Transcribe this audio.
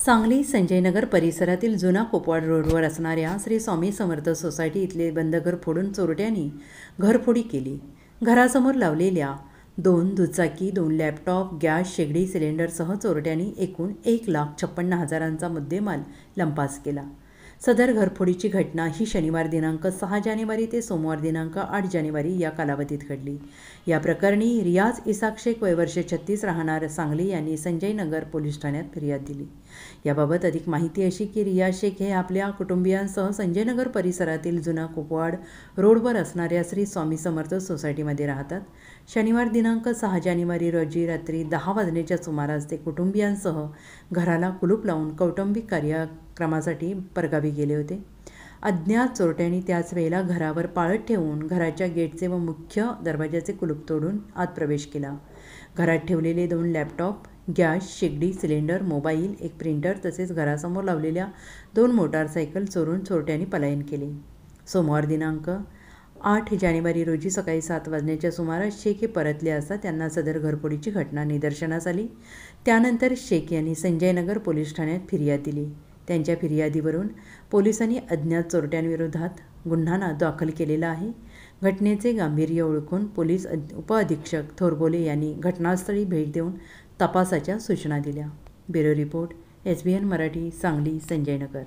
सांगली संजयनगर परिसरातील जुना कोपवाड रोडवर असणाऱ्या श्री स्वामी समर्थ सोसायटी इथले बंद घर फोडून चोरट्यांनी घरफोडी केली। घरासमोर लावलेल्या 2 दुचाकी, 2 लॅपटॉप, गॅस शेगडी सिलेंडरसह चोरट्यांनी एकूण 1,56,000चा मुद्देमाल लंपास केला। सदर घरफोडीची घटना ही शनिवार दिनांक 6 जानेवारी ते सोमवार दिनांक 8 जानेवारी या कालावधीत घडली। या प्रकरणी रियाज इसाक शेख वय वर्ष 36 राहणार सांगली यांनी संजयनगर पोलीस ठाण्यात फिर्याद दिली। याबाबत अधिक माहिती अशी की रियाज शेख हे आपल्या कुटुंबियांसह संजयनगर परिसरातील जुना कोपवाड रोडवर असणाऱ्या श्री स्वामी समर्थ सोसायटीमध्ये राहतात। शनिवार दिनांक 6 जानेवारी रोजी रात्री 10 वाजण्याच्या सुमारास ते कुटुंबियांसह घराला कुलूप लावून कौटुंबिक कार्यक्रमासाठी परगावी गेले होते। अज्ञात चोरट्यांनी त्याच वेळेला घरावर पाळत ठेवून घराच्या गेटचे व मुख्य दरवाजाचे कुलूप तोडून आत प्रवेश केला। घरात ठेवलेले 2 लॅपटॉप, गॅस शेगडी सिलेंडर, मोबाईल, एक प्रिंटर तसेच घरासमोर लावलेल्या 2 मोटारसायकल चोरून चोरट्यांनी पलायन केले। सोमवार दिनांक 8 जानेवारी रोजी सकाळी 7 वाजण्याच्या सुमारास शेख हे परतले असता त्यांना सदर घरफोडीची घटना निदर्शनास आली। त्यानंतर शेख यांनी संजयनगर पोलीस ठाण्यात फिर्याद दिली। त्यांच्या फिर्यादीवरून पोलिसांनी अज्ञात चोरट्यांविरोधात गुन्हा दाखल केलेला आहे। घटनेचे गांभीर्य ओळखून पोलीस उपअधीक्षक थोरबोले यांनी घटनास्थळी भेट देऊन तपासाच्या सूचना दिल्या। Bureau report, SBN Marathi, Sangli Sanjaynagar.